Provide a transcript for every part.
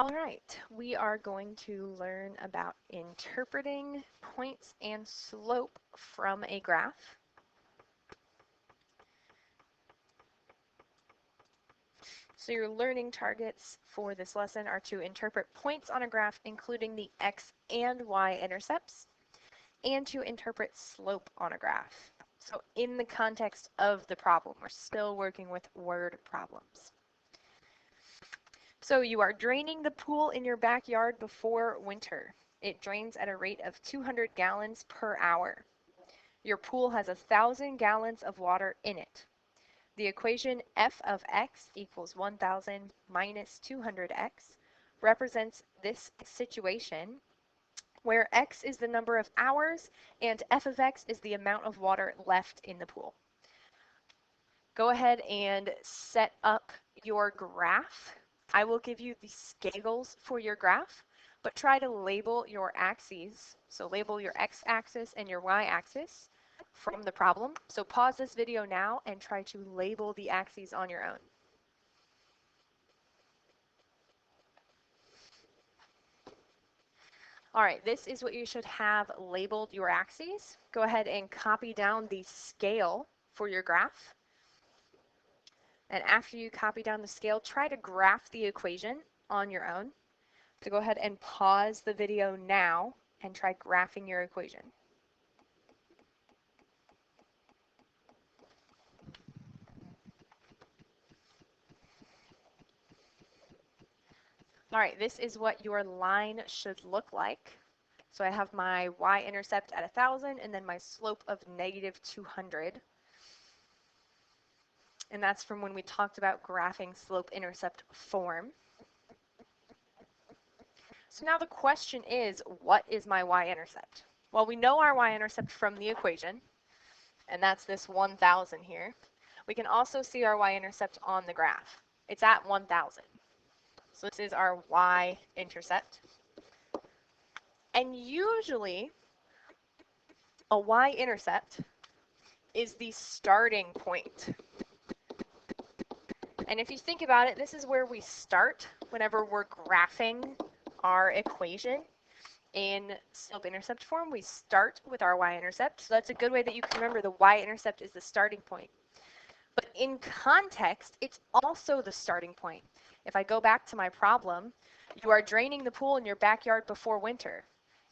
All right, we are going to learn about interpreting points and slope from a graph. So your learning targets for this lesson are to interpret points on a graph, including the x and y intercepts, and to interpret slope on a graph. So in the context of the problem, we're still working with word problems. So you are draining the pool in your backyard before winter. It drains at a rate of 200 gallons per hour. Your pool has 1,000 gallons of water in it. The equation f of x equals 1,000 minus 200x represents this situation where x is the number of hours and f of x is the amount of water left in the pool. Go ahead and set up your graph. I will give you the scales for your graph, but try to label your axes. So label your x-axis and your y-axis from the problem. So pause this video now and try to label the axes on your own. All right, this is what you should have labeled your axes. Go ahead and copy down the scale for your graph. And after you copy down the scale, try to graph the equation on your own. So go ahead and pause the video now and try graphing your equation. All right, this is what your line should look like. So I have my y-intercept at 1,000 and then my slope of negative 200. And that's from when we talked about graphing slope-intercept form. So now the question is, what is my y-intercept? Well, we know our y-intercept from the equation, and that's this 1,000 here. We can also see our y-intercept on the graph. It's at 1,000. So this is our y-intercept. And usually, a y-intercept is the starting point. And if you think about it, this is where we start whenever we're graphing our equation. In slope-intercept form, we start with our y-intercept. So that's a good way that you can remember the y-intercept is the starting point. But in context, it's also the starting point. If I go back to my problem, you are draining the pool in your backyard before winter.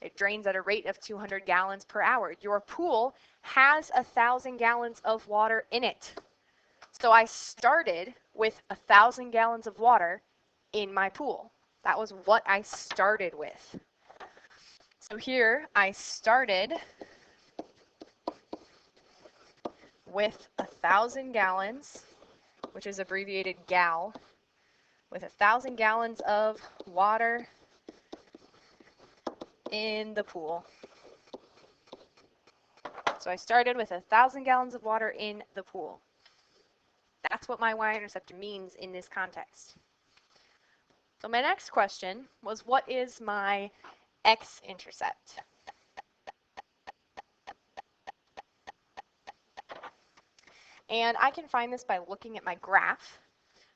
It drains at a rate of 200 gallons per hour. Your pool has 1,000 gallons of water in it. So I started with 1,000 gallons of water in my pool. That was what I started with. So here I started with 1,000 gallons, which is abbreviated gal, with 1,000 gallons of water in the pool. So I started with 1,000 gallons of water in the pool. That's what my y-intercept means in this context. So my next question was, what is my x-intercept? And I can find this by looking at my graph.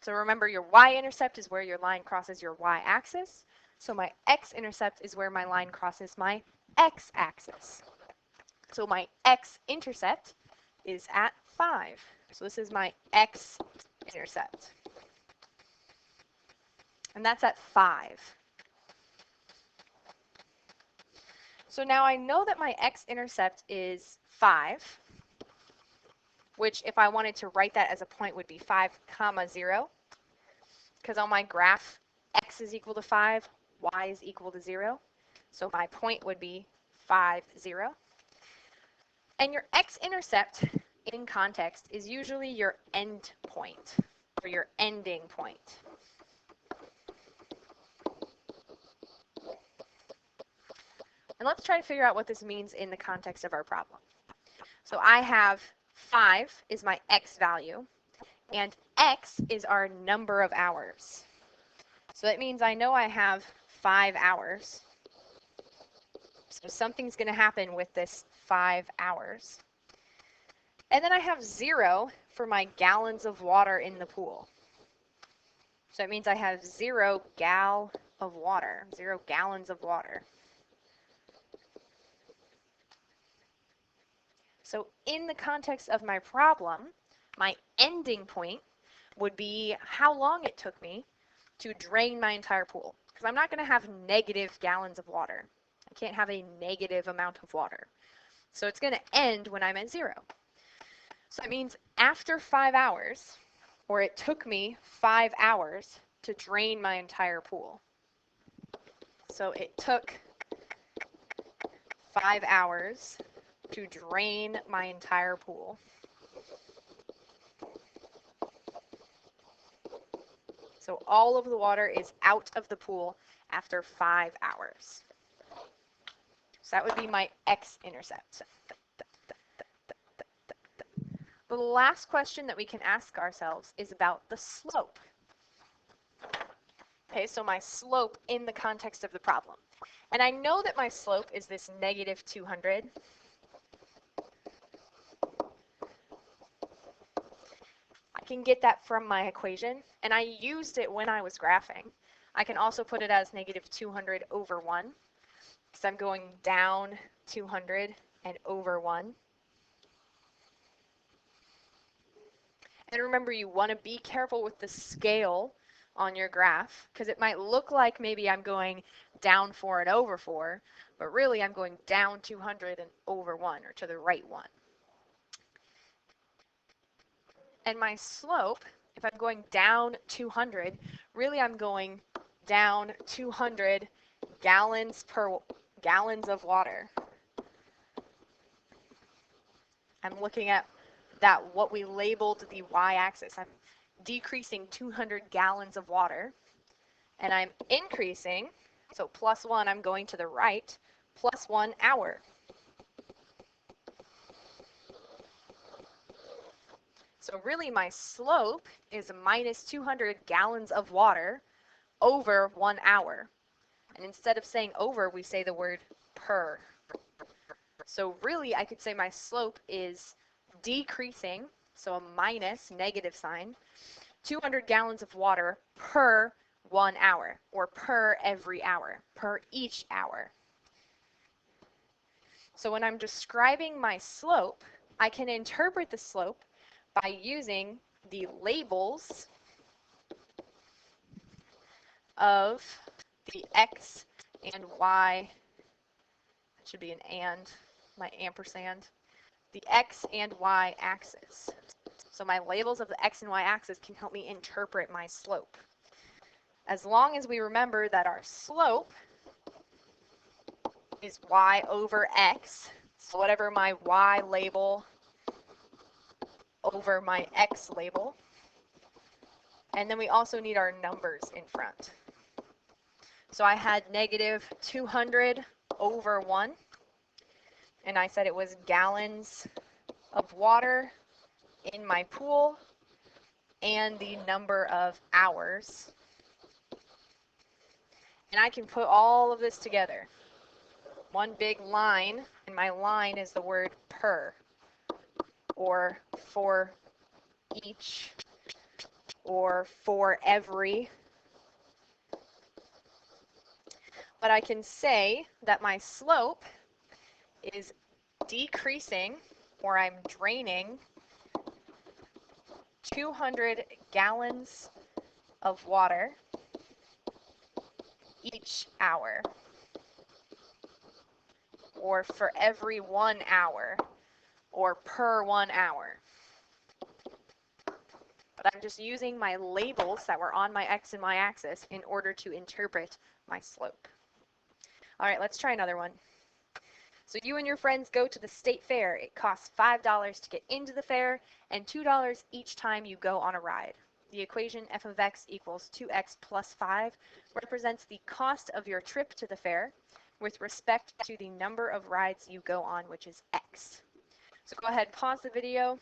So remember, your y-intercept is where your line crosses your y-axis. So my x-intercept is where my line crosses my x-axis. So my x-intercept is at 5. So this is my x-intercept. And that's at 5. So now I know that my x-intercept is 5, which if I wanted to write that as a point would be 5, 0, because on my graph, x is equal to 5, y is equal to 0. So my point would be 5, 0. And your x-intercept in context is usually your end point or your ending point. And let's try to figure out what this means in the context of our problem. So I have 5 is my x value, and x is our number of hours. So that means I know I have 5 hours. So something's going to happen with this 5 hours. And then I have 0 for my gallons of water in the pool. So it means I have 0 gal of water, 0 gallons of water. So in the context of my problem, my ending point would be how long it took me to drain my entire pool. Because I'm not going to have negative gallons of water. I can't have a negative amount of water. So it's going to end when I'm at 0. So that means after 5 hours, or it took me 5 hours to drain my entire pool. So it took 5 hours to drain my entire pool. So all of the water is out of the pool after 5 hours. So that would be my x-intercept. The last question that we can ask ourselves is about the slope. Okay, so my slope in the context of the problem. And I know that my slope is this negative 200. I can get that from my equation, and I used it when I was graphing. I can also put it as negative 200 over 1, because I'm going down 200 and over 1. And remember, you want to be careful with the scale on your graph, because it might look like maybe I'm going down 4 and over 4, but really I'm going down 200 and over 1, or to the right 1. And my slope, if I'm going down 200, really I'm going down 200 gallons of water. I'm looking at that, what we labeled the y-axis. I'm decreasing 200 gallons of water, and I'm increasing, so plus 1, I'm going to the right, plus 1 hour. So really my slope is minus 200 gallons of water over 1 hour. And instead of saying over, we say the word per. So really I could say my slope is decreasing, so a minus, negative sign, 200 gallons of water per 1 hour, or per every hour, per each hour. So when I'm describing my slope, I can interpret the slope by using the labels of the x and y, it should be an and, my ampersand, the x and y axis. So my labels of the x and y axis can help me interpret my slope. As long as we remember that our slope is y over x, so whatever my y label over my x label. And then we also need our numbers in front. So I had negative 200 over 1, and I said it was gallons of water in my pool, and the number of hours. And I can put all of this together. One big line, and my line is the word per, or for each, or for every. But I can say that my slope is decreasing, or I'm draining 200 gallons of water each hour, or for every 1 hour, or per 1 hour. But I'm just using my labels that were on my x and y axis in order to interpret my slope. All right, let's try another one. So you and your friends go to the state fair. It costs $5 to get into the fair and $2 each time you go on a ride. The equation f of x equals 2x plus 5 represents the cost of your trip to the fair with respect to the number of rides you go on, which is x. So go ahead, pause the video,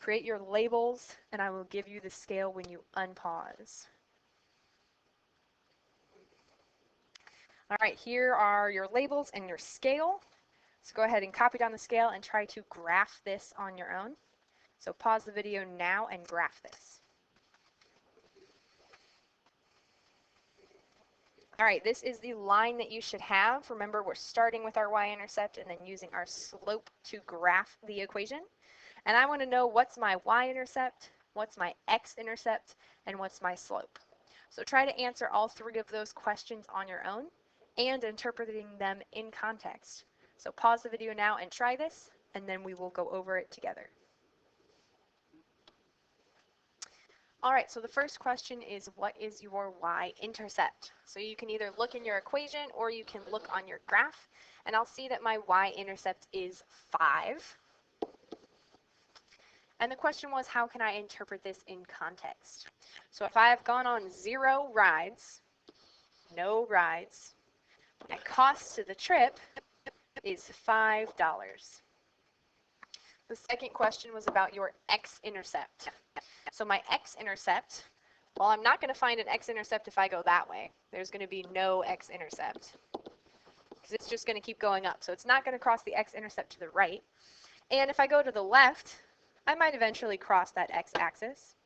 create your labels, and I will give you the scale when you unpause. All right, here are your labels and your scale. So go ahead and copy down the scale and try to graph this on your own. So pause the video now and graph this. All right, this is the line that you should have. Remember, we're starting with our y-intercept and then using our slope to graph the equation. And I want to know what's my y-intercept, what's my x-intercept, and what's my slope. So try to answer all three of those questions on your own and interpreting them in context. So pause the video now and try this, and then we will go over it together. All right, so the first question is, what is your y-intercept? So you can either look in your equation or you can look on your graph, and I'll see that my y-intercept is 5. And the question was, how can I interpret this in context? So if I have gone on 0 rides, no rides, my cost to the trip is $5. The second question was about your x-intercept. So my x-intercept, well, I'm not going to find an x-intercept if I go that way. There's going to be no x-intercept because it's just going to keep going up. So it's not going to cross the x-intercept to the right. And if I go to the left, I might eventually cross that x-axis.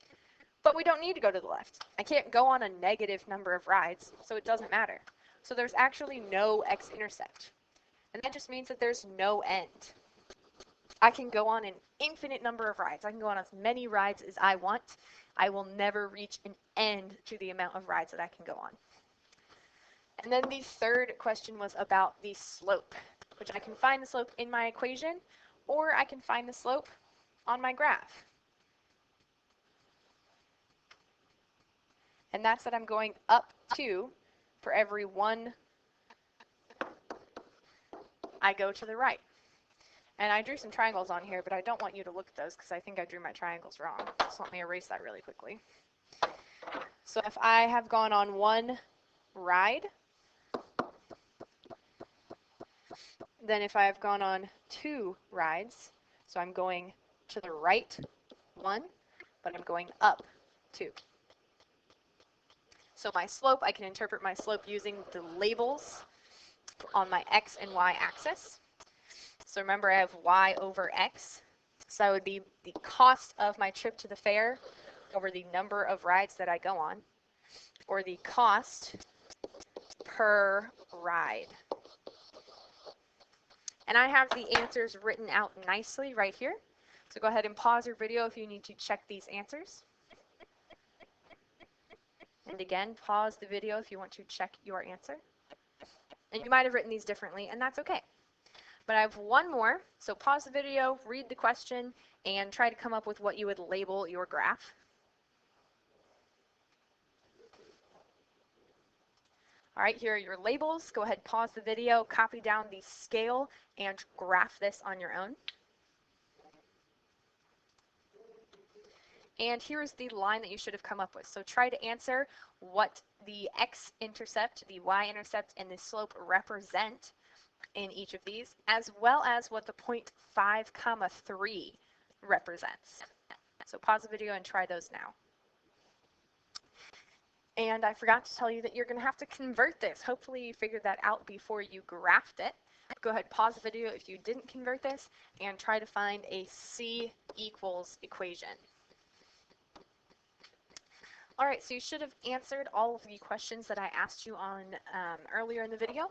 But we don't need to go to the left. I can't go on a negative number of rides, so it doesn't matter. So there's actually no x-intercept. And that just means that there's no end. I can go on an infinite number of rides. I can go on as many rides as I want. I will never reach an end to the amount of rides that I can go on. And then the third question was about the slope, which I can find the slope in my equation, or I can find the slope on my graph. And that's that I'm going up 2 for every 1 I go to the right. And I drew some triangles on here, but I don't want you to look at those because I think I drew my triangles wrong. So let me erase that really quickly. So if I have gone on 1 ride, then if I have gone on 2 rides, so I'm going to the right 1, but I'm going up 2. So my slope, I can interpret my slope using the labels on my x and y axis. So remember, I have y over x. So that would be the cost of my trip to the fair over the number of rides that I go on, or the cost per ride. And I have the answers written out nicely right here. So go ahead and pause your video if you need to check these answers. And again, pause the video if you want to check your answer. And you might have written these differently, and that's okay. But I have one more, so pause the video, read the question, and try to come up with what you would label your graph. All right, here are your labels. Go ahead, pause the video, copy down the scale, and graph this on your own. And here's the line that you should have come up with. So try to answer what the x-intercept, the y-intercept, and the slope represent in each of these, as well as what the point 5, 3 represents. So pause the video and try those now. And I forgot to tell you that you're going to have to convert this. Hopefully you figured that out before you graphed it. Go ahead, pause the video if you didn't convert this, and try to find a C equals equation. All right, so you should have answered all of the questions that I asked you on earlier in the video.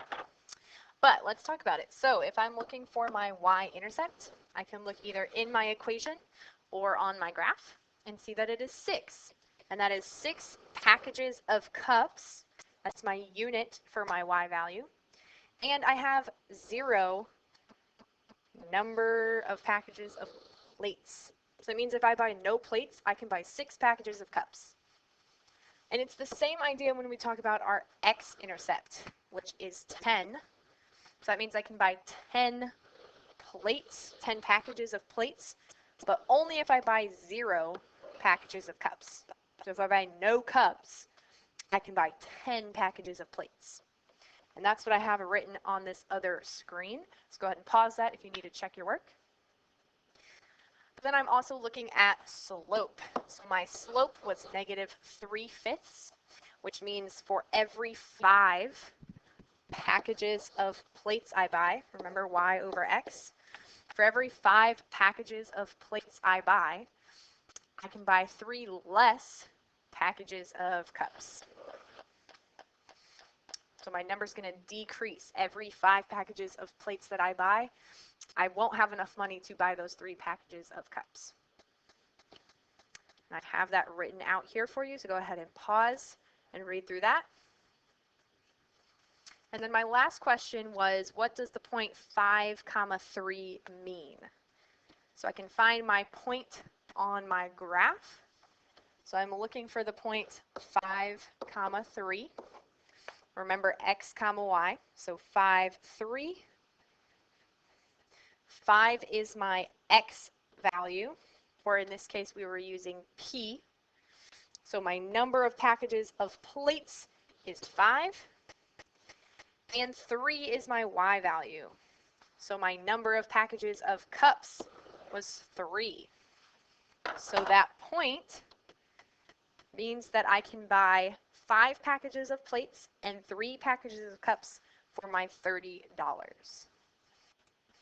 But let's talk about it. So if I'm looking for my y-intercept, I can look either in my equation or on my graph and see that it is 6. And that is 6 packages of cups. That's my unit for my y value. And I have 0 number of packages of plates. So it means if I buy no plates, I can buy 6 packages of cups. And it's the same idea when we talk about our x-intercept, which is 10. So that means I can buy 10 plates, 10 packages of plates, but only if I buy 0 packages of cups. So if I buy no cups, I can buy 10 packages of plates. And that's what I have written on this other screen. So go ahead and pause that if you need to check your work. But then I'm also looking at slope. So my slope was -3/5, which means for every 5 packages of plates I buy, remember y over x, for every 5 packages of plates I buy, I can buy 3 less packages of cups. So my number is going to decrease. Every 5 packages of plates that I buy, I won't have enough money to buy those 3 packages of cups. And I have that written out here for you, so go ahead and pause and read through that. And then my last question was, what does the point 5, 3 mean? So I can find my point on my graph. So I'm looking for the point 5, 3. Remember x, y. So 5, 3. 5 is my x value, or in this case we were using p. So my number of packages of plates is 5. And 3 is my y value. So my number of packages of cups was 3. So that point means that I can buy 5 packages of plates and 3 packages of cups for my $30.